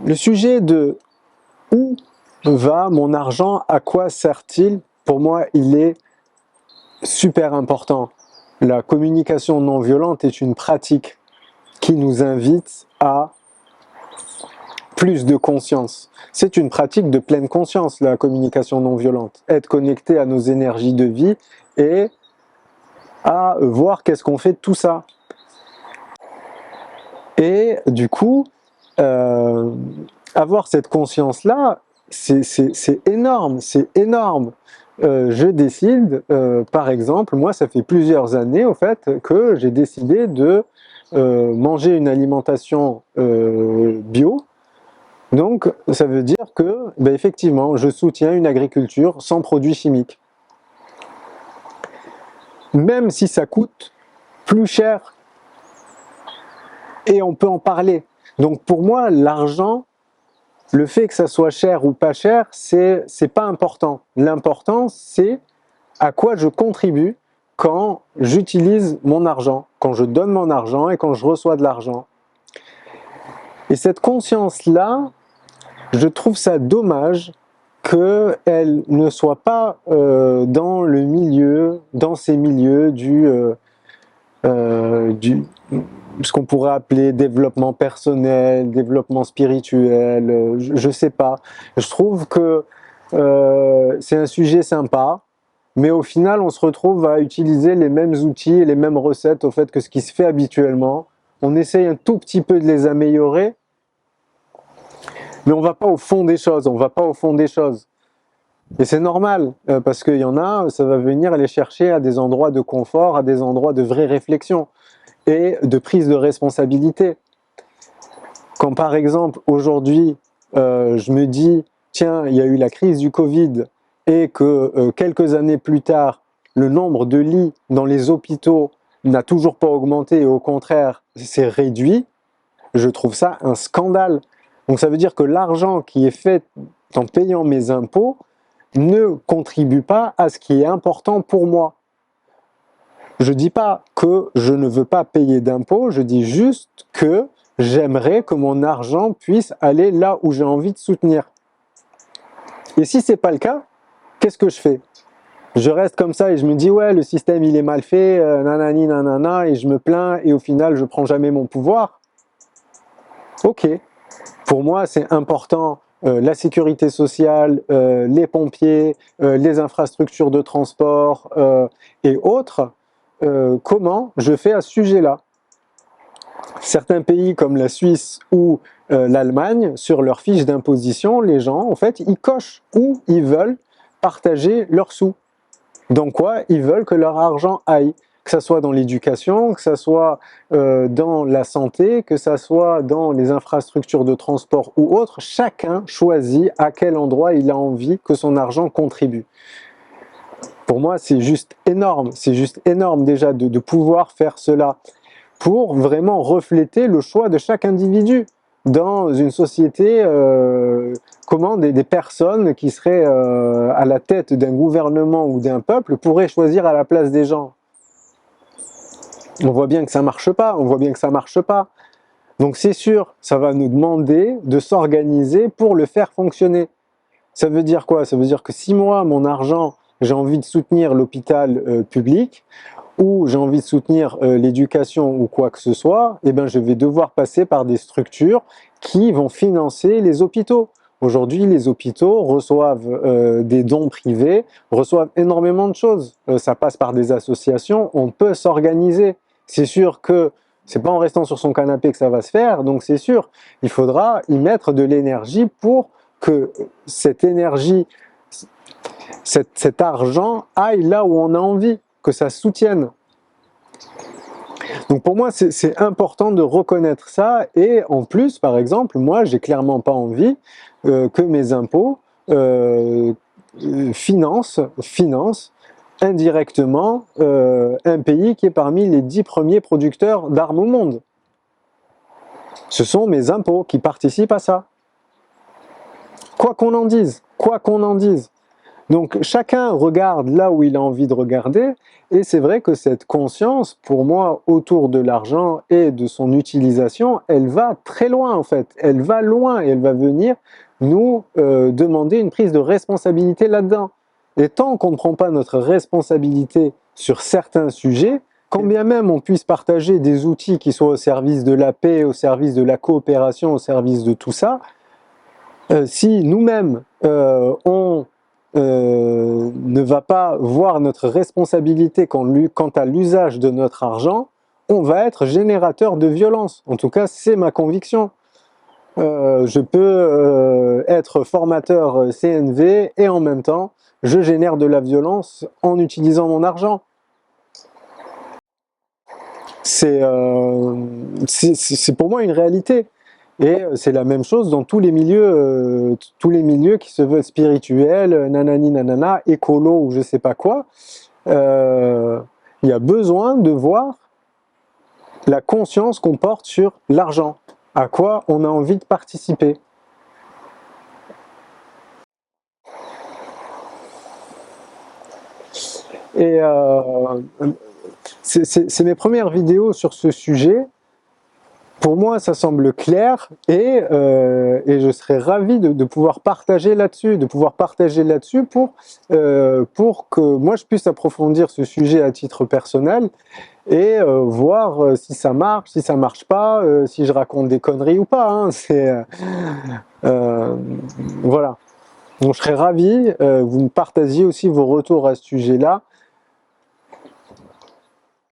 le sujet de où va mon argent, à quoi sert-il, pour moi, il est super important. La communication non violente est une pratique qui nous invite à plus de conscience. C'est une pratique de pleine conscience, la communication non violente. Être connecté à nos énergies de vie et à voir qu'est-ce qu'on fait de tout ça. Et du coup, avoir cette conscience-là, c'est énorme, c'est énorme. Je décide, par exemple, moi ça fait plusieurs années au fait que j'ai décidé de manger une alimentation bio. Donc ça veut dire que, ben, effectivement, je soutiens une agriculture sans produits chimiques. Même si ça coûte plus cher, et on peut en parler. Donc pour moi, l'argent, le fait que ça soit cher ou pas cher, c'est pas important. L'important, c'est à quoi je contribue quand j'utilise mon argent, quand je donne mon argent et quand je reçois de l'argent. Et cette conscience-là, je trouve ça dommage qu'elle ne soit pas dans le milieu, dans ces milieux du ce qu'on pourrait appeler développement personnel, développement spirituel, je sais pas. Je trouve que c'est un sujet sympa, mais au final, on se retrouve à utiliser les mêmes outils et les mêmes recettes au fait que ce qui se fait habituellement. On essaye un tout petit peu de les améliorer, mais on va pas au fond des choses, on va pas au fond des choses. Et c'est normal, parce qu'il y en a, ça va venir les chercher à des endroits de confort, à des endroits de vraie réflexion et de prise de responsabilité. Quand par exemple, aujourd'hui, je me dis, tiens, il y a eu la crise du Covid et que quelques années plus tard, le nombre de lits dans les hôpitaux n'a toujours pas augmenté et au contraire s'est réduit, je trouve ça un scandale. Donc ça veut dire que l'argent qui est fait en payant mes impôts ne contribue pas à ce qui est important pour moi. Je ne dis pas que je ne veux pas payer d'impôts, je dis juste que j'aimerais que mon argent puisse aller là où j'ai envie de soutenir. Et si ce n'est pas le cas, qu'est-ce que je fais? Je reste comme ça et je me dis ouais, le système il est mal fait, nanani nanana, et je me plains et au final je prends jamais mon pouvoir. Ok, pour moi c'est important la sécurité sociale, les pompiers, les infrastructures de transport et autres. Comment je fais à ce sujet-là? Certains pays comme la Suisse ou l'Allemagne, sur leur fiche d'imposition, les gens, en fait, ils cochent où ils veulent partager leurs sous. Dans quoi ils veulent que leur argent aille. Que ce soit dans l'éducation, que ce soit dans la santé, que ce soit dans les infrastructures de transport ou autres, chacun choisit à quel endroit il a envie que son argent contribue. Pour moi, c'est juste énorme déjà de pouvoir faire cela pour vraiment refléter le choix de chaque individu dans une société, comment des personnes qui seraient à la tête d'un gouvernement ou d'un peuple pourraient choisir à la place des gens. On voit bien que ça marche pas, Donc c'est sûr, ça va nous demander de s'organiser pour le faire fonctionner. Ça veut dire quoi? Ça veut dire que si moi, mon argent, j'ai envie de soutenir l'hôpital public, ou j'ai envie de soutenir l'éducation ou quoi que ce soit, eh ben, je vais devoir passer par des structures qui vont financer les hôpitaux. Aujourd'hui, les hôpitaux reçoivent des dons privés, reçoivent énormément de choses. Ça passe par des associations, on peut s'organiser. C'est sûr que c'est pas en restant sur son canapé que ça va se faire, donc c'est sûr, il faudra y mettre de l'énergie pour que cette énergie, cet argent aille là où on a envie, que ça soutienne. Donc pour moi, c'est important de reconnaître ça. Et en plus, par exemple, moi, j'ai clairement pas envie que mes impôts financent indirectement un pays qui est parmi les 10 premiers producteurs d'armes au monde. Ce sont mes impôts qui participent à ça. Quoi qu'on en dise, quoi qu'on en dise. Donc chacun regarde là où il a envie de regarder, et c'est vrai que cette conscience, pour moi, autour de l'argent et de son utilisation, elle va très loin en fait, elle va loin et elle va venir nous demander une prise de responsabilité là-dedans. Et tant qu'on ne prend pas notre responsabilité sur certains sujets, quand bien même on puisse partager des outils qui soient au service de la paix, au service de la coopération, au service de tout ça, si nous-mêmes on ne va pas voir notre responsabilité quant à l'usage de notre argent, on va être générateur de violence. En tout cas, c'est ma conviction. Je peux être formateur CNV et en même temps, je génère de la violence en utilisant mon argent. C'est pour moi une réalité. Et c'est la même chose dans tous les milieux qui se veulent spirituels, nanani nanana, écolo ou je sais pas quoi. Il y a besoin de voir la conscience qu'on porte sur l'argent, à quoi on a envie de participer. Et c'est mes premières vidéos sur ce sujet. Pour moi, ça semble clair et je serais ravi de pouvoir partager là-dessus, pour que moi je puisse approfondir ce sujet à titre personnel et voir si ça marche, si ça marche pas, si je raconte des conneries ou pas. Hein, voilà. Donc je serais ravi, vous me partagiez aussi vos retours à ce sujet-là.